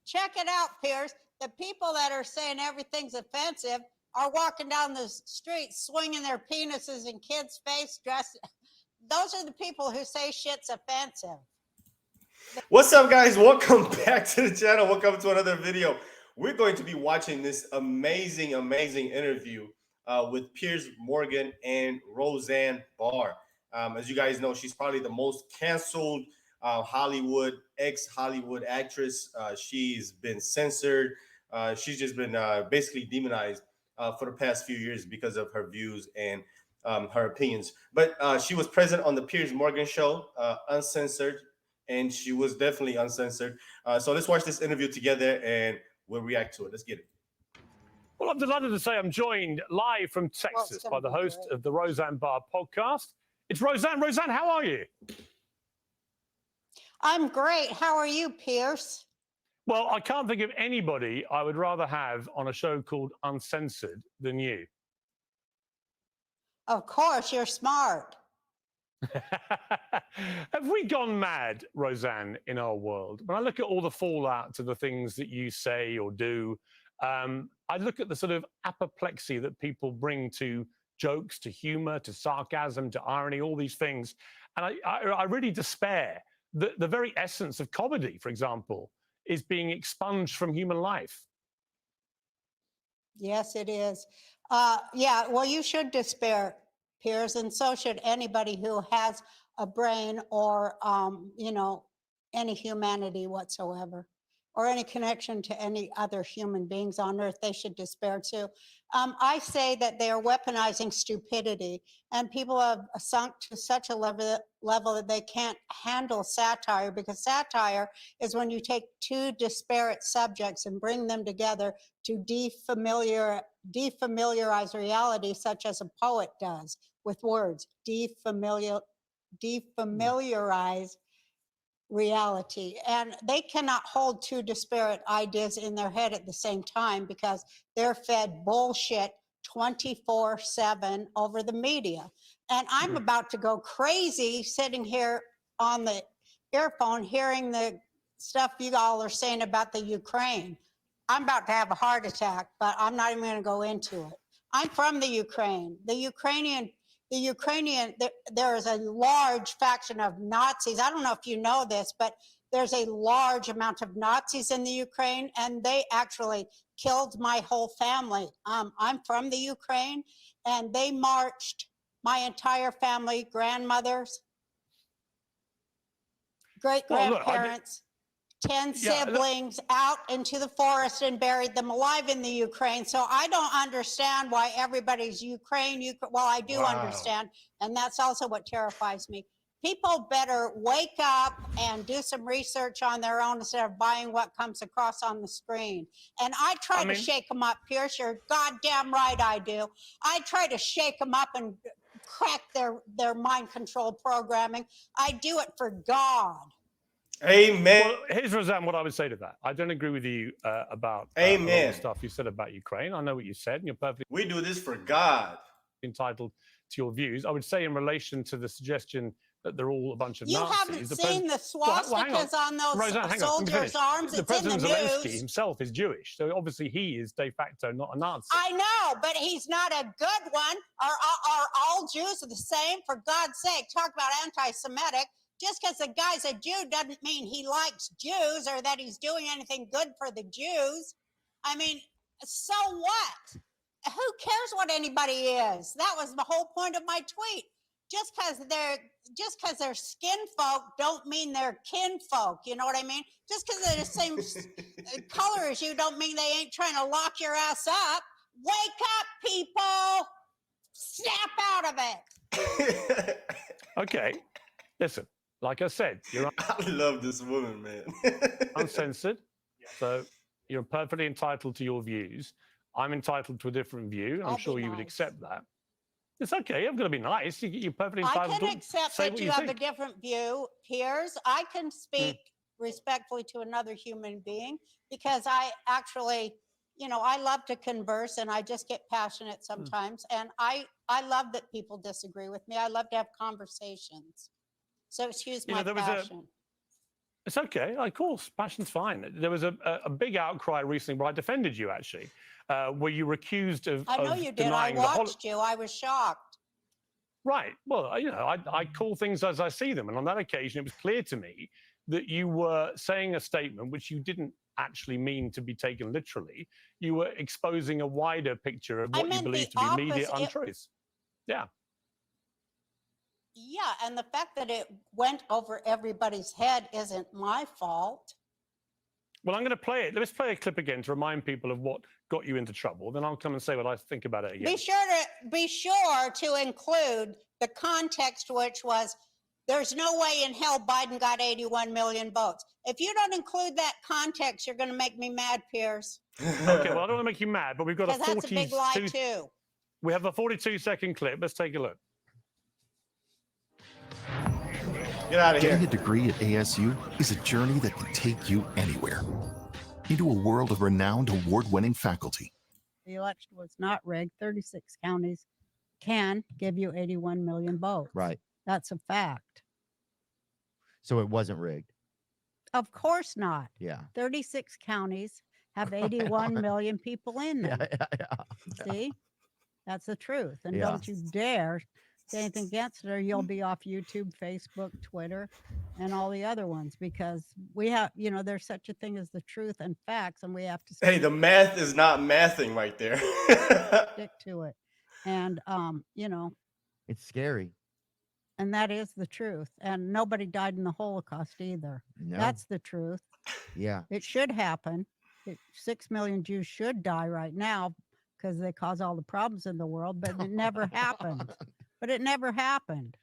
check it out, Piers. The people that are saying everything's offensive are walking down the street swinging their penises in kids' face, dressed. Those are the people who say shit's offensive. What's up, guys? Welcome back to the channel. Welcome to another video. We're going to be watching this amazing interview with Piers Morgan and Roseanne Barr. As you guys know, she's probably the most canceled ex-Hollywood actress. She's been censored. She's just been basically demonized for the past few years because of her views and her opinions. But she was present on the Piers Morgan show, Uncensored, and she was definitely uncensored. So let's watch this interview together and we'll react to it. Let's get it. Well, I'm delighted to say I'm joined live from Texas by the host of the Roseanne Barr podcast. It's Roseanne. Roseanne, how are you? I'm great. How are you, Piers? Well, I can't think of anybody I would rather have on a show called Uncensored than you. Of course, you're smart. Have we gone mad, Roseanne, in our world? When I look at all the fallout to the things that you say or do, I look at the sort of apoplexy that people bring to jokes, to humor, to sarcasm, to irony, all these things. And I really despair. The very essence of comedy, for example, is being expunged from human life. Yes, it is. Yeah, well, you should despair, Piers, and so should anybody who has a brain or, you know, any humanity whatsoever, or any connection to any other human beings on earth. They should despair too. I say that they are weaponizing stupidity, and people have sunk to such a level that they can't handle satire, because satire is when you take two disparate subjects and bring them together to defamiliarize reality, such as a poet does with words. Defamiliarize reality, and they cannot hold two disparate ideas in their head at the same time because they're fed bullshit 24/7 over the media. And I'm about to go crazy sitting here on the earphone hearing the stuff you all are saying about the Ukraine. I'm about to have a heart attack, but I'm not even going to go into it. I'm from the Ukraine. There is a large faction of Nazis. I don't know if you know this, but there's a large amount of Nazis in the Ukraine, and they actually killed my whole family. I'm from the Ukraine, and they marched my entire family, grandmothers, great-grandparents, 10 siblings out into the forest and buried them alive in the Ukraine. So I don't understand why everybody's Ukraine. Well, I do understand, and that's also what terrifies me. People better wake up and do some research on their own instead of buying what comes across on the screen. And I try to shake them up, Piers. You're goddamn right I do. I try to shake them up and crack their mind control programming. I do it for God. Amen. Well, here's, Roseanne, what I would say to that. I don't agree with you about a lot of stuff you said about Ukraine. I know what you said, and you're perfectly... We do this for God. ...entitled to your views. I would say in relation to the suggestion that they're all a bunch of Nazis. You haven't seen the swastikas on those soldiers' arms? The President Zelensky himself is Jewish, so obviously he is de facto not a Nazi. I know, but he's not a good one. Are all Jews the same? For God's sake, talk about anti-Semitic. Just because the guy's a Jew doesn't mean he likes Jews or that he's doing anything good for the Jews. I mean, so what? Who cares what anybody is? That was the whole point of my tweet. Just because they're skin folk don't mean they're kin folk. You know what I mean? Just because they're the same color as you don't mean they ain't trying to lock your ass up. Wake up, people! Snap out of it. Okay, listen. Like I said, you're... I love this woman, man. Uncensored. So you're perfectly entitled to your views. I'm entitled to a different view. I'm sure you would accept that. It's okay. I'm going to be nice. You're perfectly entitled to I can accept that you have a different view, Piers. I can speak respectfully to another human being because I actually, you know, I love to converse and I just get passionate sometimes. And I love that people disagree with me. I love to have conversations. So excuse my passion. It's okay. Of course, passion's fine. There was a big outcry recently where I defended you, actually, where you were accused of I know you did. I denying the watched you. I was shocked. Right. Well, you know, I call things as I see them. And on that occasion, it was clear to me that you were saying a statement which you didn't actually mean to be taken literally. You were exposing a wider picture of I what you meant the believe to be media opposite. untruths. Yeah. Yeah, and the fact that it went over everybody's head isn't my fault. Well, I'm going to play it. Let's play a clip again to remind people of what got you into trouble. Then I'll come and say what I think about it again. Be sure to include the context, which was there's no way in hell Biden got 81 million votes. If you don't include that context, you're going to make me mad, Piers. Okay, well, I don't want to make you mad, but we've got a 42. That's a big lie too. We have a 42-second clip. Let's take a look. Get out of here. Getting a degree at ASU is a journey that can take you anywhere. Into a world of renowned award-winning faculty. The election was not rigged. 36 counties can give you 81 million votes. Right. That's a fact. So it wasn't rigged. Of course not. Yeah. 36 counties have 81 million people in them. See? That's the truth. And Yeah. don't you dare say anything against it, or you'll be off YouTube, Facebook, Twitter, and all the other ones, because we have, you know, there's such a thing as the truth and facts, and we have to Hey, the math is not mathing right there. stick to it. And, you know, It's scary. and that is the truth. And nobody died in the Holocaust either. No. That's the truth. Yeah. It should happen. 6 million Jews should die right now because they cause all the problems in the world, but it never happened. But it never happened.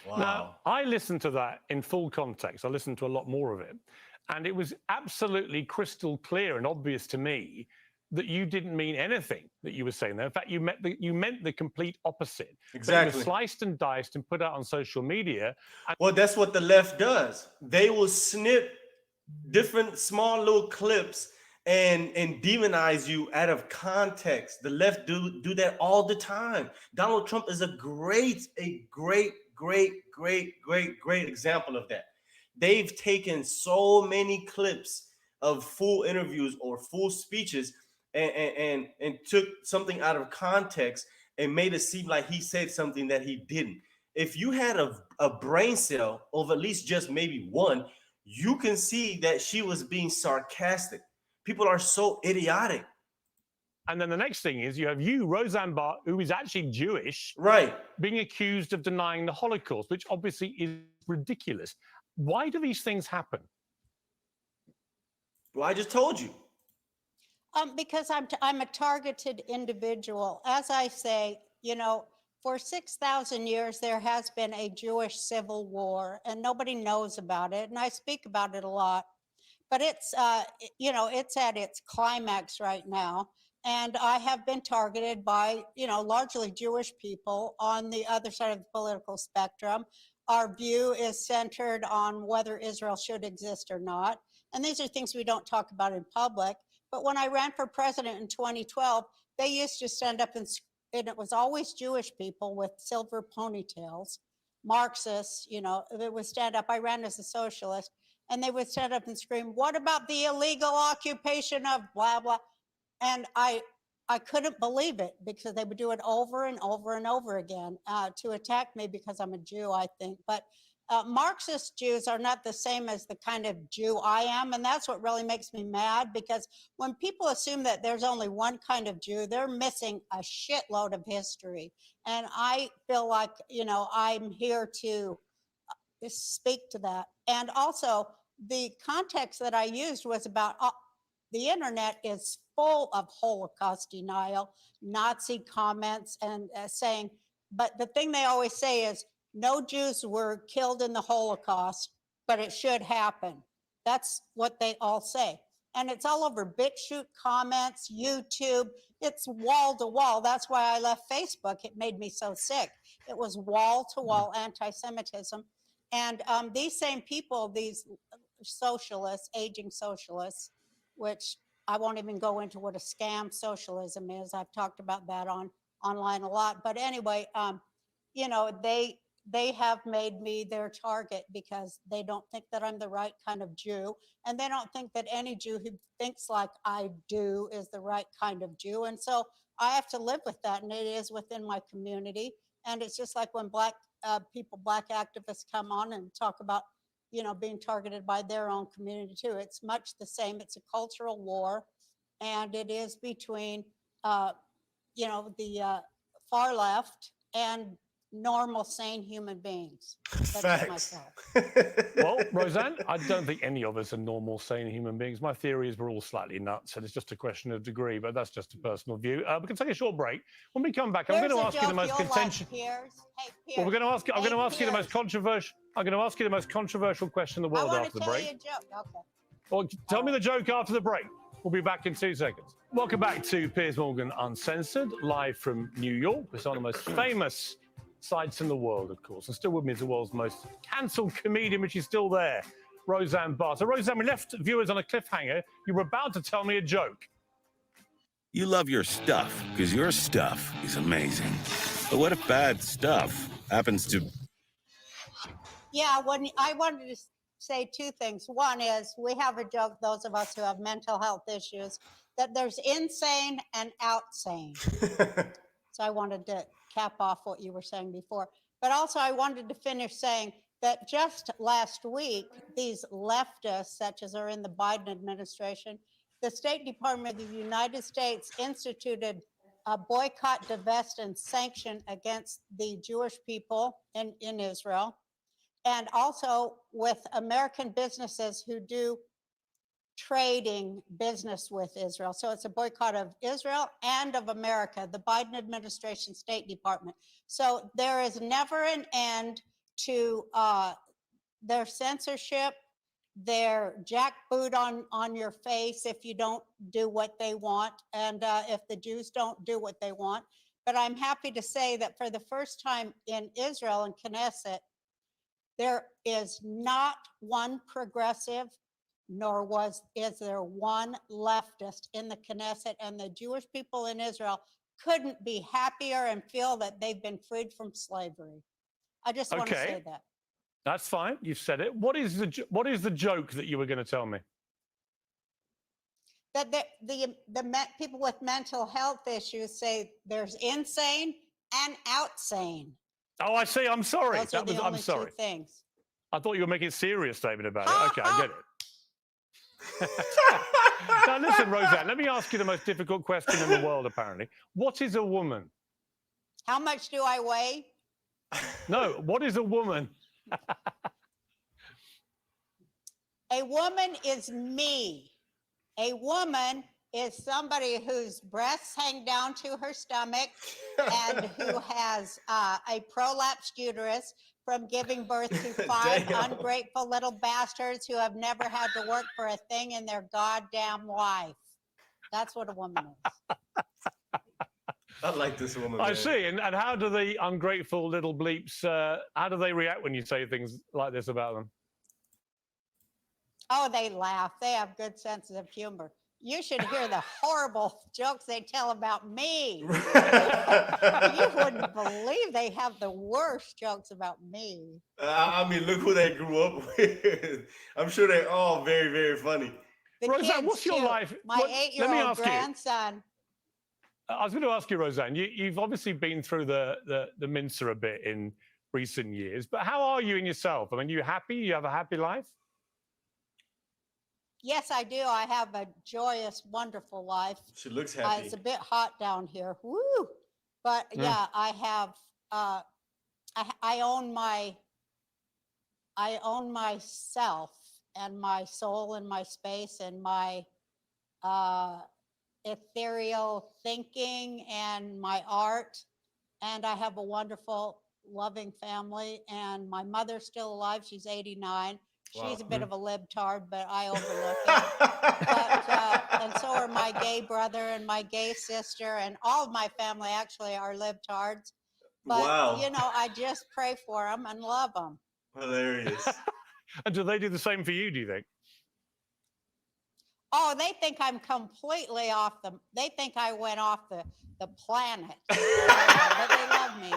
Wow. Now, I listened to that in full context. I listened to a lot more of it. And it was absolutely crystal clear and obvious to me that you didn't mean anything that you were saying there. In fact, you meant the complete opposite. But it Exactly. was sliced and diced and put out on social media. Well, that's what the left does. They will snip different small little clips and demonize you out of context. The left do that all the time. Donald Trump is a great example of that. They've taken so many clips of full interviews or full speeches and took something out of context and made it seem like he said something that he didn't. If you had a brain cell of at least just maybe one, you can see that she was being sarcastic. People are so idiotic. And then the next thing is you have Roseanne Barr, who is actually Jewish, Right. being accused of denying the Holocaust, which obviously is ridiculous. Why do these things happen? Well, I just told you. Because I'm a targeted individual. As I say, you know, for 6,000 years, there has been a Jewish civil war and nobody knows about it. And I speak about it a lot, but it's, you know, it's at its climax right now. And I have been targeted by, you know, largely Jewish people on the other side of the political spectrum. Our view is centered on whether Israel should exist or not. And these are things we don't talk about in public. But when I ran for president in 2012, they used to stand up and it was always Jewish people with silver ponytails, Marxists, you know, they would stand up. I ran as a socialist, and they would stand up and scream, "What about the illegal occupation of blah, blah?" And I couldn't believe it because they would do it over and over and over again to attack me because I'm a Jew, I think. But Marxist Jews are not the same as the kind of Jew I am. And that's what really makes me mad, because when people assume that there's only one kind of Jew, they're missing a shitload of history. And I feel like, you know, I'm here to speak to that. And also, the context that I used was about the internet is full of Holocaust denial, Nazi comments, and saying, but the thing they always say is, no Jews were killed in the Holocaust, but it should happen. That's what they all say. And it's all over BitChute comments, YouTube. It's wall to wall. That's why I left Facebook. It made me so sick. It was wall to wall anti-Semitism. And these same people, these socialists, aging socialists, which I won't even go into what a scam socialism is. I've talked about that online a lot. But anyway, you know, they they have made me their target because they don't think that I'm the right kind of Jew. And they don't think that any Jew who thinks like I do is the right kind of Jew. And so I have to live with that. And it is within my community. And it's just like when black people, black activists come on and talk about, you know, being targeted by their own community too. It's much the same. It's a cultural war. And it is between, you know, the far left and normal, sane human beings, such as myself. Well, Roseanne, I don't think any of us are normal, sane human beings. My theory is we're all slightly nuts, and it's just a question of degree, but that's just a personal view. We can take a short break. When we come back, I'm going to ask you the most contentious. Hey, Piers. Well, we're going to ask. I'm going to ask you the most controversial. I'm going to ask you the most controversial question in the world after the break. I want to tell you a joke. Okay. Well, tell me the joke after the break. We'll be back in 2 seconds. Welcome back to Piers Morgan Uncensored, live from New York. It's one of the most famous sites in the world, of course. And still with me is the world's most cancelled comedian, which is still there, Roseanne Barr. So, Roseanne, we left viewers on a cliffhanger. You were about to tell me a joke. You love your stuff because your stuff is amazing. But what if bad stuff happens to... Yeah, when I wanted to say two things. One is we have a joke, those of us who have mental health issues, that there's insane and outsane. So I wanted to cap off what you were saying before. But also I wanted to finish saying that just last week, these leftists, such as are in the Biden administration, the State Department of the United States instituted a boycott, divest, and sanction against the Jewish people in Israel, and also with American businesses who do trading business with Israel. So it's a boycott of Israel and of America, the Biden administration, State Department. So there is never an end to their censorship, their jackboot on your face if you don't do what they want, and if the Jews don't do what they want. But I'm happy to say that for the first time in Israel and Knesset, there is not one progressive, nor is there one leftist in the Knesset, and the Jewish people in Israel couldn't be happier and feel that they've been freed from slavery. I just want to say that. That's fine. You've said it. What is the joke that you were going to tell me? That the people with mental health issues say there's insane and outsane. Oh, I see. I'm sorry. Those are the only I'm sorry. two things. I thought you were making a serious statement about it. Okay, I get it. Now, listen, Roseanne, let me ask you the most difficult question in the world, apparently. What is a woman? How much do I weigh? No, what is a woman? A woman is me. A woman is somebody whose breasts hang down to her stomach and who has a prolapsed uterus from giving birth to 5 ungrateful little bastards who have never had to work for a thing in their goddamn life. That's what a woman is. I like this woman. I man. see. And how do the ungrateful little bleeps, how do they react when you say things like this about them? Oh, they laugh. They have good senses of humor. You should hear the horrible jokes they tell about me. You wouldn't believe they have the worst jokes about me. I mean, look who they grew up with. I'm sure they're all very, very funny. The Roseanne, kids what's your too. life? My Let me 8-year-old ask you. grandson. I was going to ask you, Roseanne, you've obviously been through the mincer a bit in recent years, but how are you in yourself? I mean, you happy? You have a happy life? Yes, I do. I have a joyous, wonderful life. She looks happy. It's a bit hot down here. Woo! But yeah, I have. I own myself and my soul and my space and my ethereal thinking and my art. And I have a wonderful, loving family. And my mother's still alive. She's 89. Wow. She's a bit of a libtard, but I overlook it. But, and so are my gay brother and my gay sister, and all of my family actually are libtards. But, Wow. you know, I just pray for them and love them. Hilarious. And do they do the same for you, do you think? Oh, they think I'm completely off they think I went off the planet. But they love me.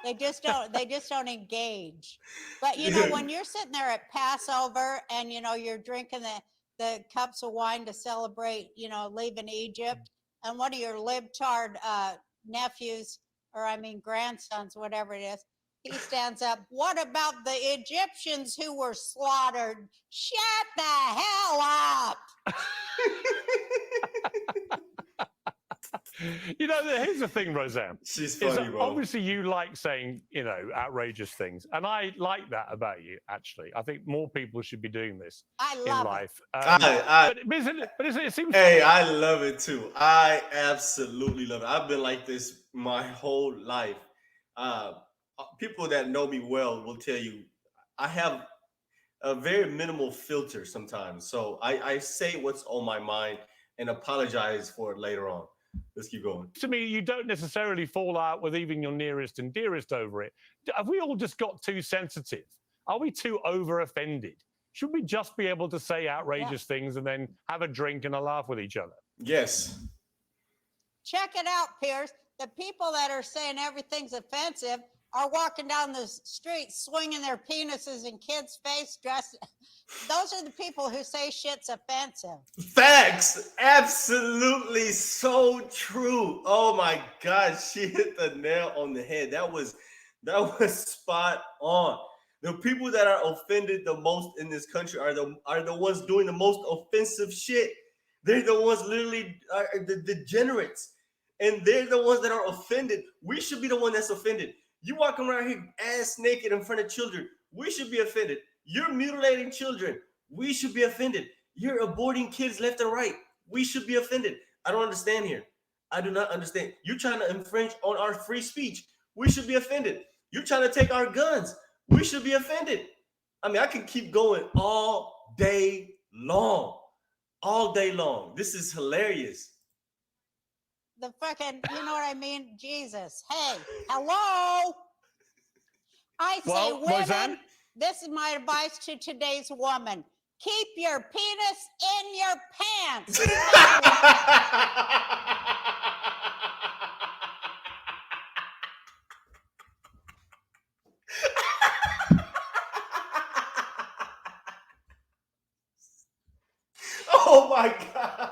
They just don't engage. But you know, when you're sitting there at Passover and you know you're drinking the cups of wine to celebrate, you know, leaving Egypt, and one of your libtard nephews, or I mean grandsons, whatever it is, he stands up. What about the Egyptians who were slaughtered? Shut the hell up. You know, here's the thing, Roseanne. She's Is funny, that bro. obviously you like saying, you know, outrageous things. And I like that about you, actually. I think more people should be doing this I in love it. life. But it seems Hey, I love it too. I absolutely love it. I've been like this my whole life. People that know me well will tell you I have a very minimal filter sometimes. So I say what's on my mind and apologize for it later on. Let's keep going. to me, you don't necessarily fall out with even your nearest and dearest over it. Have we all just got too sensitive? Are we too over offended? Should we just be able to say outrageous things and then have a drink and a laugh with each other? Yes. Check it out, Piers. The people that are saying everything's offensive are walking down the street swinging their penises in kids' face dressed. Those are the people who say shit's offensive. Facts. Absolutely so true. Oh my God, she hit the nail on the head. That was spot on. The people that are offended the most in this country are the ones doing the most offensive shit. They're the ones literally the degenerates. And they're the ones that are offended. We should be the one that's offended. You walking around here ass naked in front of children. We should be offended. You're mutilating children. We should be offended. You're aborting kids left and right. We should be offended. I don't understand here. I do not understand. You're trying to infringe on our free speech. We should be offended. You're trying to take our guns. We should be offended. I mean, I can keep going all day long. All day long. This is hilarious. The fucking, you know what I mean? Jesus. Hey, hello. I say, women, Roseanne? this is my advice to today's woman. Keep your penis in your pants. Oh my God.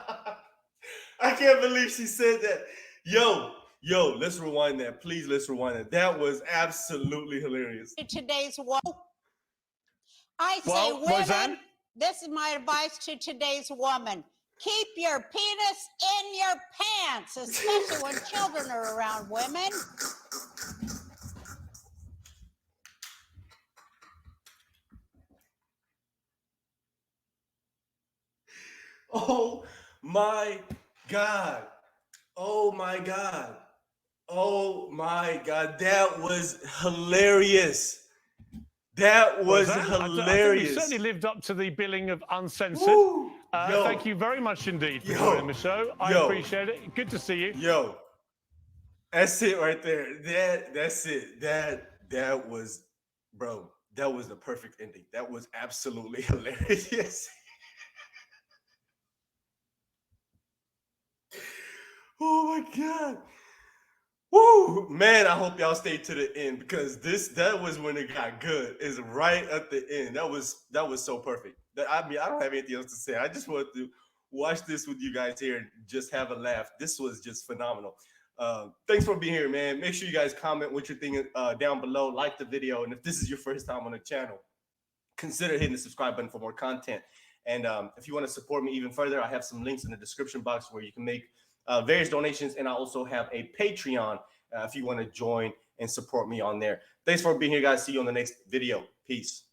I can't believe she said that. Yo, let's rewind that. Please, let's rewind that. That was absolutely hilarious. To today's woman. I say, women, Roseanne? this is my advice to today's woman. Keep your penis in your pants, especially when children are around, women. Oh my God. Oh my God. Oh my God. That was hilarious. That was hilarious. I think you certainly lived up to the billing of Uncensored. Thank you very much indeed for joining the show. I appreciate it. Good to see you. Yo, that's it right there. That's it. That was, bro, that was the perfect ending. That was absolutely hilarious. Oh my God. Woo, man, I hope y'all stayed to the end because that was when it got good. Is right at the end. That was so perfect. I mean, I don't have anything else to say. I just wanted to watch this with you guys here and just have a laugh. This was just phenomenal. Thanks for being here, man. Make sure you guys comment what you're thinking down below. Like the video, and if this is your first time on the channel, consider hitting the subscribe button for more content. And if you want to support me even further, I have some links in the description box where you can make various donations, and I also have a Patreon if you want to join and support me on there. Thanks for being here, guys. See you on the next video. Peace.